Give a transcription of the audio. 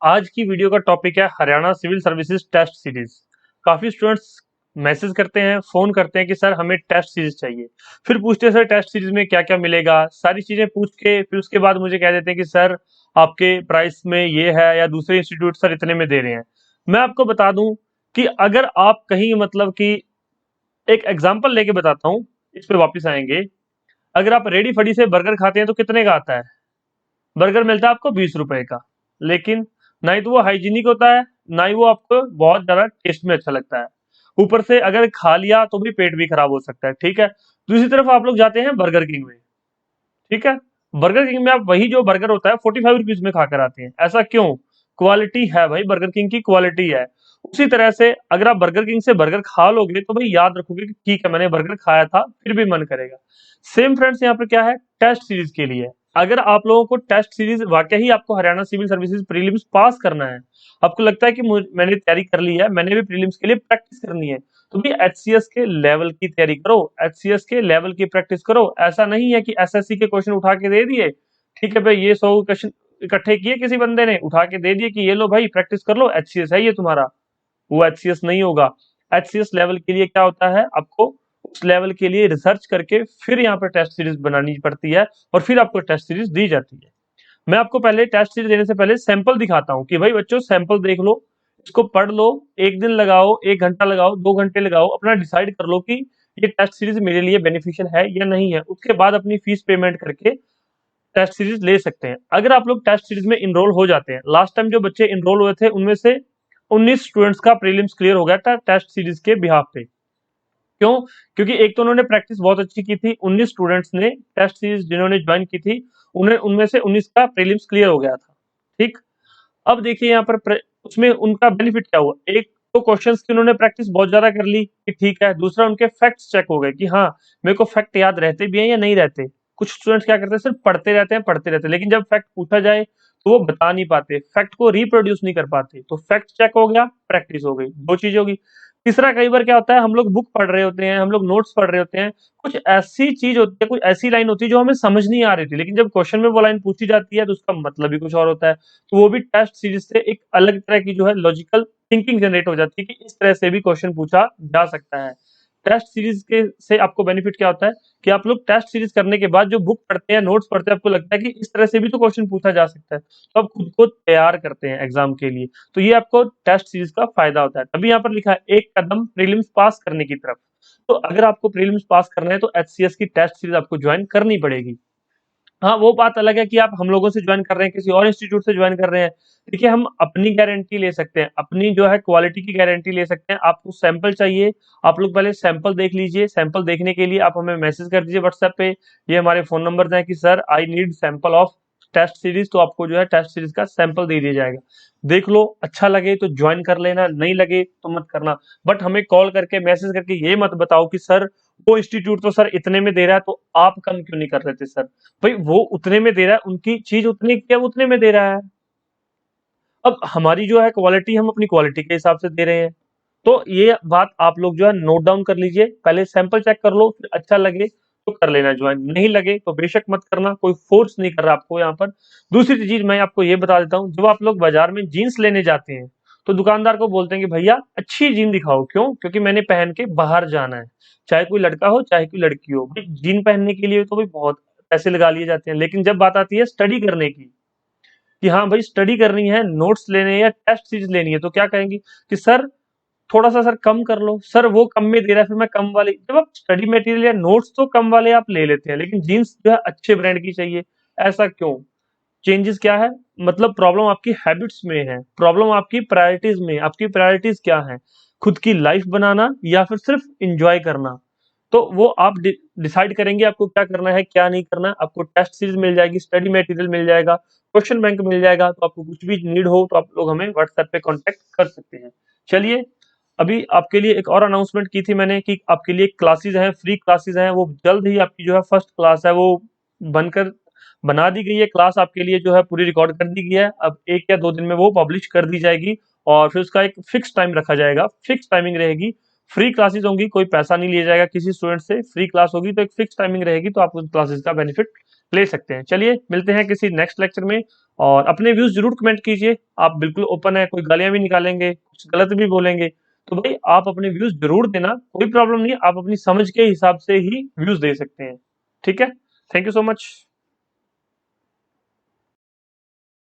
आज की वीडियो का टॉपिक है Haryana civil services test series. काफी स्टूडेंट्स मैसेज करते हैं, फोन करते हैं कि सर हमें टेस्ट सीरीज चाहिए। फिर पूछते हैं सर टेस्ट सीरीज में क्या क्या मिलेगा, सारी चीजें पूछ के फिर उसके बाद मुझे कह देते हैं कि सर आपके प्राइस में ये है या दूसरे इंस्टीट्यूट सर इतने में दे रहे हैं। मैं आपको बता दूं कि अगर आप कहीं मतलब कि एक एग्जाम्पल लेके बताता हूँ, इस पे वापस आएंगे। अगर आप रेडी फड़ी से बर्गर खाते हैं तो कितने का आता है? बर्गर मिलता है आपको 20 रुपए का। लेकिन ना ही तो वो हाइजीनिक होता है, ना ही वो आपको बहुत ज्यादा टेस्ट में अच्छा लगता है। ऊपर से अगर खा लिया तो भी पेट भी खराब हो सकता है। ठीक है, दूसरी तरफ आप लोग जाते हैं बर्गर किंग में। ठीक है, बर्गर किंग में आप वही जो बर्गर होता है 45 रुपीज में खाकर आते हैं। ऐसा क्यों? क्वालिटी है भाई, बर्गर किंग की क्वालिटी है। उसी तरह से अगर आप बर्गर किंग से बर्गर खा लोगे तो भाई याद रखोगे कि ठीक है मैंने बर्गर खाया था, फिर भी मन करेगा। सेम फ्रेंड्स यहाँ पर क्या है, टेस्ट सीरीज के लिए अगर आप लोगों को टेस्ट सीरीज वाकई ही आपको हरियाणा सिविल सर्विसेज प्रीलिम्स पास करना है, आपको लगता है कि मैंने तैयारी कर ली है, मैंने भी प्रीलिम्स के लिए प्रैक्टिस करनी है, तो भी एचसीएस के लेवल की तैयारी करो, एचसीएस के लेवल की प्रैक्टिस करो। ऐसा नहीं है कि एसएससी के क्वेश्चन उठा के दे दिए, ठीक है भाई ये 100 क्वेश्चन इकट्ठे किए किसी बंदे ने उठा के दे दिए कि ये लो भाई प्रैक्टिस कर लो, एचसीएस है ये तुम्हारा। वो एचसीएस नहीं होगा। एचसीएस लेवल के लिए क्या होता है, आपको उस लेवल के लिए रिसर्च करके फिर यहाँ पर टेस्ट सीरीज बनानी पड़ती है और फिर आपको टेस्ट सीरीज दी जाती है। मैं आपको पहले टेस्ट सीरीज देने से पहले सैंपल दिखाता हूँ कि भाई बच्चों सैंपल देख लो, इसको पढ़ लो, एक दिन लगाओ, 1 घंटा लगाओ, 2 घंटे लगाओ, अपना डिसाइड कर लो कि ये टेस्ट सीरीज मेरे लिए बेनिफिशियल है या नहीं है। उसके बाद अपनी फीस पेमेंट करके टेस्ट सीरीज ले सकते हैं। अगर आप लोग टेस्ट सीरीज में इनरोल हो जाते हैं, लास्ट टाइम जो बच्चे इनरोल हुए थे उनमें से 19 स्टूडेंट्स का प्रीलिम्स क्लियर हो गया था टेस्ट सीरीज के बिहाफ पे। क्यों? क्योंकि एक तो उन्होंने प्रैक्टिस बहुत अच्छी की थी, 19 स्टूडेंट्स ने टेस्ट सीरीज जिन्होंने ज्वाइन की थी, उन्हें उनमें से 19 का प्रीलिम्स क्लियर हो गया था। ठीक, अब देखिए यहाँ पर उसमें उनका बेनिफिट क्या हुआ। एक तो क्वेश्चंस की उन्होंने प्रैक्टिस बहुत ज्यादा कर ली कि ठीक है, दूसरा उनके फैक्ट्स चेक हो गए कि हाँ मेरे को फैक्ट याद रहते भी हैं या नहीं रहते। कुछ स्टूडेंट्स क्या करते हैं, सिर्फ पढ़ते रहते हैं, लेकिन जब फैक्ट पूछा जाए तो वो बता नहीं पाते, फैक्ट को रिप्रोड्यूस नहीं कर पाते। तो फैक्ट चेक हो गया, प्रैक्टिस हो गई, दो चीज होगी। तीसरा, कई बार क्या होता है, हम लोग बुक पढ़ रहे होते हैं, हम लोग नोट्स पढ़ रहे होते हैं, कुछ ऐसी चीज होती है, कुछ ऐसी लाइन होती है जो हमें समझ नहीं आ रही थी, लेकिन जब क्वेश्चन में वो लाइन पूछी जाती है तो उसका मतलब भी कुछ और होता है। तो वो भी टेस्ट सीरीज से एक अलग तरह की जो है लॉजिकल थिंकिंग जनरेट हो जाती है कि इस तरह से भी क्वेश्चन पूछा जा सकता है। टेस्ट सीरीज के से आपको बेनिफिट क्या होता है कि आप लोग टेस्ट सीरीज करने के बाद जो बुक पढ़ते हैं, नोट्स पढ़ते हैं, आपको लगता है कि इस तरह से भी तो क्वेश्चन पूछा जा सकता है, तो आप खुद को तैयार करते हैं एग्जाम के लिए। तो ये आपको टेस्ट सीरीज का फायदा होता है। तभी यहाँ पर लिखा है एक कदम प्रीलिम्स पास करने की तरफ। तो अगर आपको प्रीलिम्स पास करना है तो एचसीएस की टेस्ट सीरीज आपको ज्वाइन करनी पड़ेगी। हाँ, वो बात अलग है कि आप हम लोगों से ज्वाइन कर रहे हैं, किसी और इंस्टीट्यूट से ज्वाइन कर रहे हैं। देखिए, हम अपनी गारंटी ले सकते हैं, अपनी जो है क्वालिटी की गारंटी ले सकते हैं। आपको सैंपल चाहिए, आप लोग पहले सैंपल देख लीजिए। सैंपल देखने के लिए आप हमें मैसेज कर दीजिए व्हाट्सएप पे। ये हमारे फोन नंबर हैं कि sir I need sample of test series, तो आपको जो है टेस्ट सीरीज का सैंपल दे दिया जाएगा। देख लो, अच्छा लगे तो ज्वाइन कर लेना, नहीं लगे तो मत करना। बट हमें कॉल करके मैसेज करके ये मत बताओ कि सर वो इंस्टीट्यूट तो सर इतने में दे रहा है तो आप कम क्यों नहीं कर रहे थे सर। भाई वो उतने में दे रहा है, उनकी चीज उतनी की है, वो उतने में दे रहा है। अब हमारी जो है क्वालिटी, हम अपनी क्वालिटी के हिसाब से दे रहे हैं। तो ये बात आप लोग जो है नोट डाउन कर लीजिए, पहले सैंपल चेक कर लो, फिर अच्छा लगे तो कर लेना ज्वाइन, नहीं लगे तो बेशक मत करना, कोई फोर्स नहीं कर रहा आपको यहाँ पर। दूसरी चीज मैं आपको ये बता देता हूँ, जब आप लोग बाजार में जीन्स लेने जाते हैं तो दुकानदार को बोलते हैं कि भैया अच्छी जीन दिखाओ। क्यों? क्योंकि मैंने पहन के बाहर जाना है, चाहे कोई लड़का हो चाहे कोई लड़की हो। भाई जीन पहनने के लिए तो भाई बहुत पैसे लगा लिए जाते हैं, लेकिन जब बात आती है स्टडी करने की कि हाँ भाई स्टडी करनी है, नोट्स लेने हैं या टेस्ट सीरीज लेनी है, तो क्या कहेंगे कि सर थोड़ा सा सर कम कर लो, सर वो कम में दे रहा है फिर मैं कम वाले। जब आप स्टडी मटेरियल या नोट्स तो कम वाले आप ले लेते हैं, लेकिन जीन्स जो है अच्छे ब्रांड की चाहिए। ऐसा क्यों? चेंजेस क्या है, मतलब प्रॉब्लम आपकी हैबिट्स में है, प्रॉब्लम आपकी प्रायोरिटीज में। आपकी प्रायोरिटीज क्या है, खुद की लाइफ बनाना या फिर सिर्फ इंजॉय करना? तो वो आप डिसाइड करेंगे आपको क्या करना है क्या नहीं करना है। आपको टेस्ट सीरीज मिल जाएगी, स्टडी मटेरियल मिल जाएगा, क्वेश्चन बैंक मिल जाएगा। तो आपको कुछ भी नीड हो तो आप लोग हमें व्हाट्सएप पे कांटेक्ट कर सकते हैं। चलिए, अभी आपके लिए एक और अनाउंसमेंट की थी मैंने कि आपके लिए क्लासेस हैं, फ्री क्लासेस हैं, वो जल्द ही आपकी जो है फर्स्ट क्लास है वो बनकर बना दी गई है। क्लास आपके लिए जो है पूरी रिकॉर्ड कर दी गई है, अब 1 या 2 दिन में वो पब्लिश कर दी जाएगी और फिर उसका एक फिक्स टाइम रखा जाएगा, फिक्स टाइमिंग रहेगी। फ्री क्लासेस होंगी, कोई पैसा नहीं लिया जाएगा किसी स्टूडेंट से, फ्री क्लास होगी तो एक फिक्स टाइमिंग रहेगी, तो आप उस क्लासेस का बेनिफिट ले सकते हैं। चलिए मिलते हैं किसी नेक्स्ट लेक्चर में, और अपने व्यूज जरूर कमेंट कीजिए। आप बिल्कुल ओपन है, कोई गालियां भी निकालेंगे, कुछ गलत भी बोलेंगे तो भाई आप अपने व्यूज जरूर देना, कोई प्रॉब्लम नहीं है, आप अपनी समझ के हिसाब से ही व्यूज दे सकते हैं। ठीक है, थैंक यू सो मच।